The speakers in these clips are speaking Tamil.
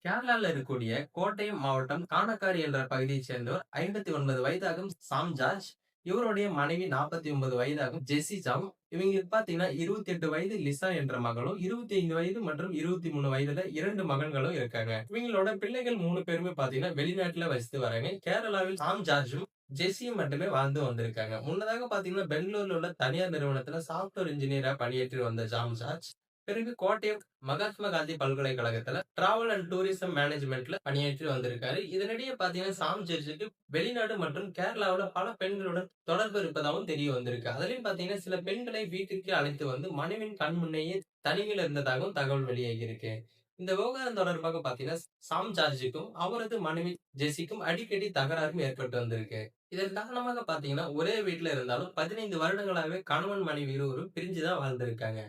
கேரளால இருக்கக்கூடிய கோட்டயம் மாவட்டம் கானக்காரி என்ற பகுதியைச் சேர்ந்தவர் 59 வயதாகும் சாம் ஜார்ஜ். இவருடைய மனைவி 49 வயதாகும் ஜெசி சாம். இவங்களுக்கு பார்த்தீங்கன்னா 28 வயது லிசா என்ற மகளும், 25 வயது மற்றும் 23 வயதுல 2 மகன்களும் இருக்காங்க. இவங்களோட பிள்ளைகள் 3 பேருமே பார்த்தீங்கன்னா வெளிநாட்டுல வசித்து வராங்க. கேரளாவில் சாம் ஜார்ஜும் ஜெஸியும் மட்டுமே வாழ்ந்து வந்திருக்காங்க. முன்னதாக பார்த்தீங்கன்னா பெங்களூர்ல உள்ள தனியார் நிறுவனத்துல சாஃப்ட்வேர் இன்ஜினியரா பணியாற்றி வந்த சாம் ஜார்ஜ், பிறகு கோட்டயம் மகாத்மா காந்தி பல்கலைக்கழகத்துல டிராவல் அண்ட் டூரிசம் மேனேஜ்மெண்ட்ல பணியாற்றி வந்திருக்காரு. இதனிடையே பாத்தீங்கன்னா சாம் ஜட்ஜுக்கு வெளிநாடு மற்றும் கேரளாவுல பல பெண்களுடன் தொடர்பு இருப்பதாகவும் தெரிய வந்திருக்கு. அதுலயும் பாத்தீங்கன்னா சில பெண்களை வீட்டிற்கு அழைத்து வந்து மனைவின் கண் முன்னேயே தனிமையில் இருந்ததாகவும் தகவல் வெளியாகி இருக்கு. இந்த விவகாரம் தொடர்பாக பாத்தீங்கன்னா சாம் ஜார்ஜுக்கும் அவரது மனைவி ஜெசிக்கும் அடிக்கடி தகராறும் ஏற்பட்டு வந்திருக்கு. இதன் காரணமாக பாத்தீங்கன்னா ஒரே வீட்டுல இருந்தாலும் 15 வருடங்களாகவே கணவன் மனைவி இருவரும் பிரிஞ்சுதான் வாழ்ந்திருக்காங்க.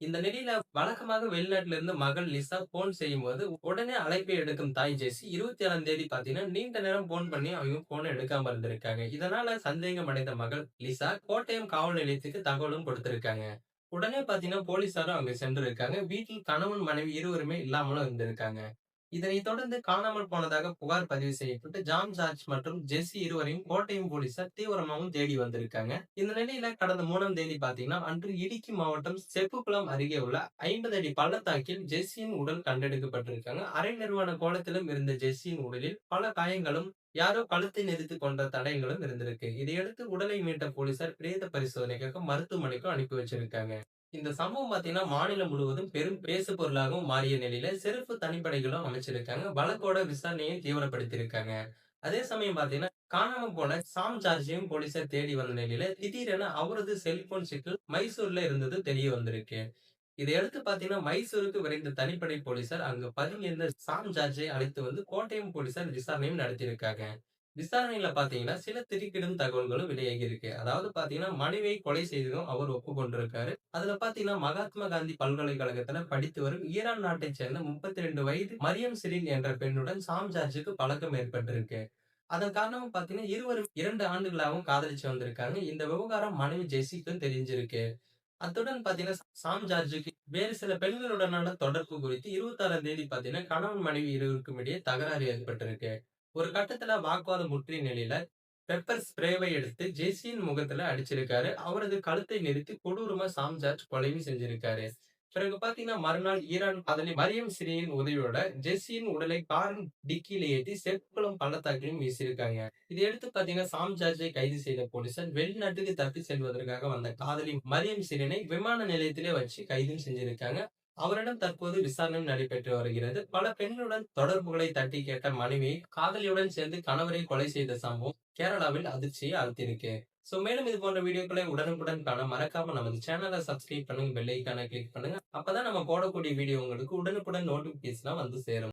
இந்த நிலையில வழக்கமாக வெளிநாட்டில இருந்து மகள் லிசா போன் செய்யும்போது உடனே அழைப்பை எடுக்கும் தாய் ஜெசி 27ஆம் தேதி பாத்தீங்கன்னா நீண்ட நேரம் போன் பண்ணி அவங்க போனை எடுக்காம இருந்திருக்காங்க. இதனால சந்தேகம் அடைந்த மகள் லிசா கோட்டயம் காவல் நிலையத்துக்கு தகவலும் கொடுத்திருக்காங்க. உடனே பாத்தீங்கன்னா போலீசாரும் அங்க சென்றிருக்காங்க. வீட்டில் கணவன் மனைவி இருவருமே இல்லாமலும் இருந்திருக்காங்க. இதனைத் தொடர்ந்து காணாமல் போனதாக புகார் பதிவு செய்யப்பட்டு ஜான் ஜார்ஜ் மற்றும் ஜெஸ்ஸி இருவரையும் கோட்டயம் போலீசார் தீவிரமாகவும் தேடி வந்திருக்காங்க. இந்த நிலையில கடந்த 3ஆம் தேதி பாத்தீங்கன்னா அன்று இடுக்கி மாவட்டம் செப்புக்குளம் அருகே உள்ள 50 அடி பள்ளத்தாக்கில் ஜெஸ்ஸியின் உடல் கண்டெடுக்கப்பட்டிருக்காங்க. அரை நிர்வாண கோலத்திலும் இருந்த ஜெஸ்ஸியின் உடலில் பல காயங்களும் யாரோ கழுத்தை நெரித்து கொண்ட தடயங்களும் இருந்திருக்கு. இதையடுத்து உடலை மீட்ட போலீசார் பிரேத பரிசோதனைக்காக மருத்துவமனைக்கும் அனுப்பி வச்சிருக்காங்க. இந்த சம்பவம் பார்த்தீங்கன்னா, மாநிலம் முழுவதும் பெரும் பேசு பொருளாகவும் மாறிய நிலையில, சிறப்பு தனிப்படைகளும் அமைச்சிருக்காங்க. வழக்கோட விசாரணையை தீவிரப்படுத்தியிருக்காங்க. அதே சமயம் பார்த்தீங்கன்னா, காணாம போன சாம் ஜார்ஜையும் போலீசார் தேடி வந்த நிலையில, திடீரென அவரது செல்போன் சிக்கில் மைசூர்ல இருந்தது தெரிய வந்திருக்கு. இதையடுத்து பார்த்தீங்கன்னா, மைசூருக்கு விரைந்த தனிப்படை போலீசார் அங்கு பதுங்கியிருந்த சாம் ஜார்ஜை அழைத்து வந்து கோட்டயம் போலீசார் விசாரணையும் நடத்தியிருக்காங்க. விசாரணையில பார்த்தீங்கன்னா, சில திடுக்கிடும் தகவல்களும் வெளியாகி இருக்கு. அதாவது பார்த்தீங்கன்னா, மனைவியை கொலை செய்ததும் அவர் ஒப்புக்கொண்டிருக்காரு. அதுல பார்த்தீங்கன்னா, மகாத்மா காந்தி பல்கலைக்கழகத்துல படித்து வரும் ஈரான் நாட்டைச் சேர்ந்த 32 வயது மரியம் சிரின் என்ற பெண்ணுடன் சாம் ஜார்ஜுக்கு பழக்கம் ஏற்பட்டிருக்கு. அதன் காரணமா பார்த்தீங்கன்னா, இருவரும் 2 ஆண்டுகளாகவும் காதலிச்சு வந்திருக்காங்க. இந்த விவகாரம் மனைவி ஜெசிக்கும் தெரிஞ்சிருக்கு. அத்துடன் பார்த்தீங்கன்னா, சாம் ஜார்ஜுக்கு வேறு சில பெண்களுடனான தொடர்பு குறித்து 26ஆம் தேதி பார்த்தீங்கன்னா, கணவன் மனைவி இருவருக்கும் இடையே தகராறு ஏற்பட்டிருக்கு. ஒரு கட்டத்துல வாக்குவாதம் முற்றிய நிலையில பெப்பர் ஸ்ப்ரேவை எடுத்து ஜெஸியின் முகத்துல அடிச்சிருக்காரு. அவரது கழுத்தை நெரித்து கொடூரமா சாம் ஜார்ஜ் கொலையும் செஞ்சிருக்காரு. பிறகு பாத்தீங்கன்னா மறுநாள் ஈரான் காதலி மரியம் சிரியின் உதவியோட ஜெஸியின் உடலை காரின் டிக்கியில ஏற்றி செப்புக்குளம் பள்ளத்தாக்கிலும் வீசியிருக்காங்க. இதையடுத்து பாத்தீங்கன்னா சாம் ஜார்ஜை கைது செய்த போலீசார் வெளிநாட்டுக்கு தப்பி செல்வதற்காக வந்த காதலி மரியம் சிரினை விமான நிலையத்திலே வச்சு கைதும் செஞ்சிருக்காங்க. அவரிடம் தற்போது விசாரணை நடைபெற்று வருகிறது. பல பெண்களுடன் தொடர்புகளை தட்டி கேட்ட மனைவி காதலியுடன் சேர்ந்து கணவரை கொலை செய்த சம்பவம் கேரளாவில் அதிர்ச்சியை அழுத்தியிருக்கு. சோ மேலும் இது போன்ற வீடியோக்களை உடனுக்குடன் காண மறக்காம நமது சேனலை சப்ஸ்கிரைப் பண்ணுங்க, பெல் ஐகானை கிளிக் பண்ணுங்க. அப்பதான் நம்ம போடக்கூடிய வீடியோ உங்களுக்கு உடனுக்குடன் நோட்டிபிகேஷனா வந்து சேரும்.